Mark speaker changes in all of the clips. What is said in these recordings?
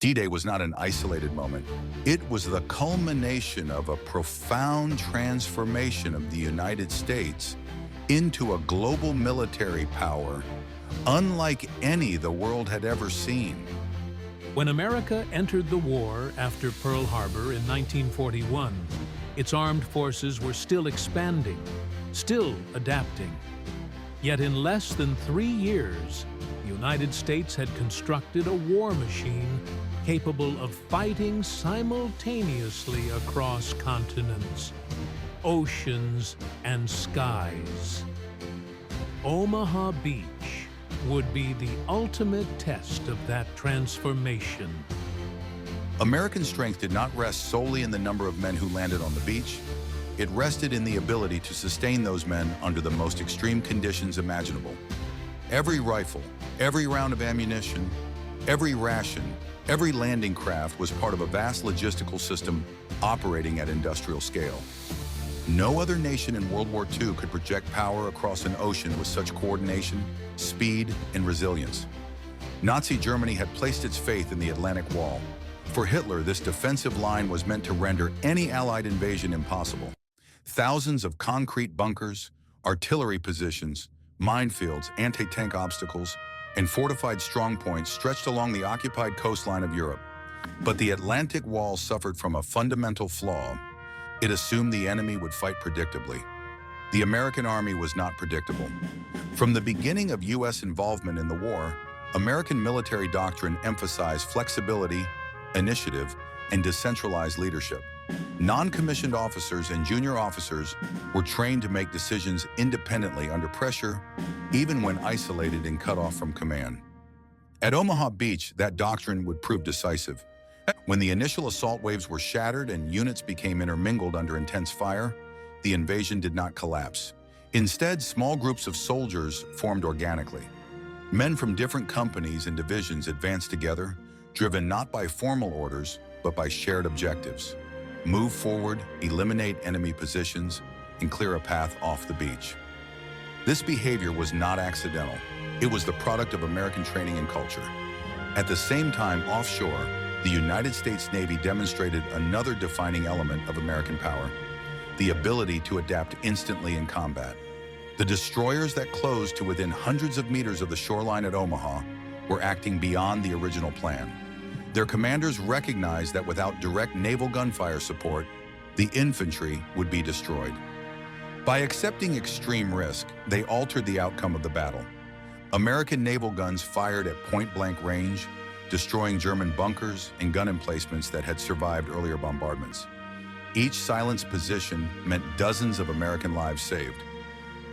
Speaker 1: D-Day was not an isolated moment. It was the culmination of a profound transformation of the United States into a global military power unlike any the world had ever seen.
Speaker 2: When America entered the war after Pearl Harbor in 1941, its armed forces were still expanding, still adapting. Yet in less than 3 years, the United States had constructed a war machine capable of fighting simultaneously across continents, oceans, and skies. Omaha Beach would be the ultimate test of that transformation.
Speaker 1: American strength did not rest solely in the number of men who landed on the beach. It rested in the ability to sustain those men under the most extreme conditions imaginable. Every rifle, every round of ammunition, every ration, every landing craft was part of a vast logistical system operating at industrial scale. No other nation in World War II could project power across an ocean with such coordination, speed, and resilience. Nazi Germany had placed its faith in the Atlantic Wall. For Hitler, this defensive line was meant to render any Allied invasion impossible. Thousands of concrete bunkers, artillery positions, minefields, anti-tank obstacles, and fortified strongpoints stretched along the occupied coastline of Europe. But the Atlantic Wall suffered from a fundamental flaw. It assumed the enemy would fight predictably. The American army was not predictable. From the beginning of U.S. involvement in the war, American military doctrine emphasized flexibility, initiative, and decentralized leadership. Non-commissioned officers and junior officers were trained to make decisions independently under pressure, even when isolated and cut off from command. At Omaha Beach, that doctrine would prove decisive. When the initial assault waves were shattered and units became intermingled under intense fire, the invasion did not collapse. Instead, small groups of soldiers formed organically. Men from different companies and divisions advanced together, driven not by formal orders, but by shared objectives. Move forward, eliminate enemy positions, and clear a path off the beach. This behavior was not accidental. It was the product of American training and culture. At the same time, offshore, the United States Navy demonstrated another defining element of American power: the ability to adapt instantly in combat. The destroyers that closed to within hundreds of meters of the shoreline at Omaha were acting beyond the original plan. Their commanders recognized that without direct naval gunfire support, the infantry would be destroyed. By accepting extreme risk, they altered the outcome of the battle. American naval guns fired at point-blank range, destroying German bunkers and gun emplacements that had survived earlier bombardments. Each silenced position meant dozens of American lives saved.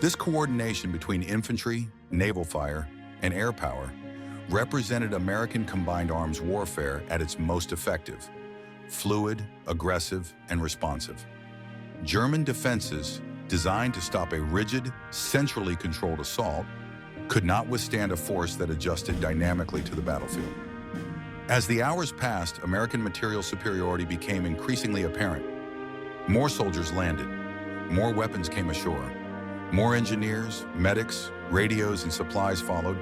Speaker 1: This coordination between infantry, naval fire, and air power represented American combined arms warfare at its most effective: fluid, aggressive, and responsive. German defenses, designed to stop a rigid, centrally controlled assault, could not withstand a force that adjusted dynamically to the battlefield. As the hours passed, American material superiority became increasingly apparent. More soldiers landed, more weapons came ashore, more engineers, medics, radios, and supplies followed.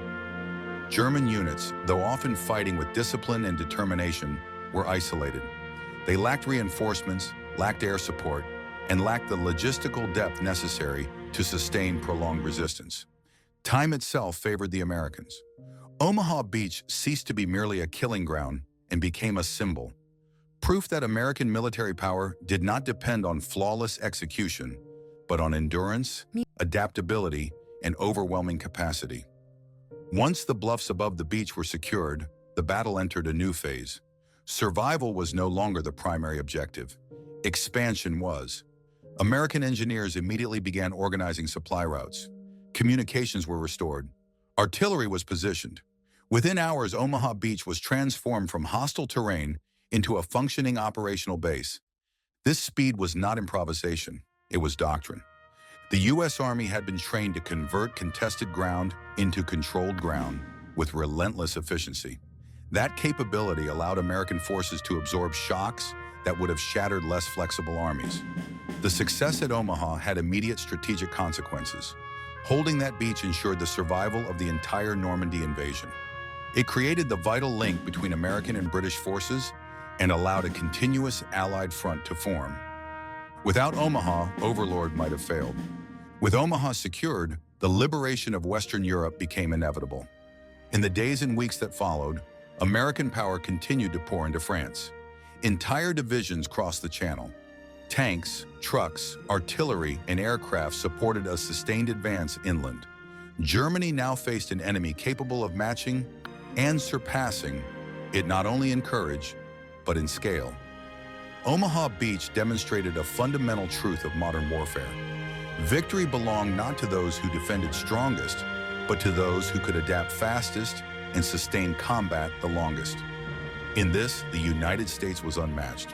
Speaker 1: German units, though often fighting with discipline and determination, were isolated. They lacked reinforcements, lacked air support, and lacked the logistical depth necessary to sustain prolonged resistance. Time itself favored the Americans. Omaha Beach ceased to be merely a killing ground and became a symbol, proof that American military power did not depend on flawless execution, but on endurance, adaptability, and overwhelming capacity. Once the bluffs above the beach were secured, the battle entered a new phase. Survival was no longer the primary objective. Expansion was. American engineers immediately began organizing supply routes. Communications were restored. Artillery was positioned. Within hours, Omaha Beach was transformed from hostile terrain into a functioning operational base. This speed was not improvisation, it was doctrine. The U.S. Army had been trained to convert contested ground into controlled ground with relentless efficiency. That capability allowed American forces to absorb shocks that would have shattered less flexible armies. The success at Omaha had immediate strategic consequences. Holding that beach ensured the survival of the entire Normandy invasion. It created the vital link between American and British forces and allowed a continuous Allied front to form. Without Omaha, Overlord might have failed. With Omaha secured, the liberation of Western Europe became inevitable. In the days and weeks that followed, American power continued to pour into France. Entire divisions crossed the Channel. Tanks, trucks, artillery, and aircraft supported a sustained advance inland. Germany now faced an enemy capable of matching and surpassing it not only in courage, but in scale. Omaha Beach demonstrated a fundamental truth of modern warfare. Victory belonged not to those who defended strongest, but to those who could adapt fastest and sustain combat the longest. In this, the United States was unmatched.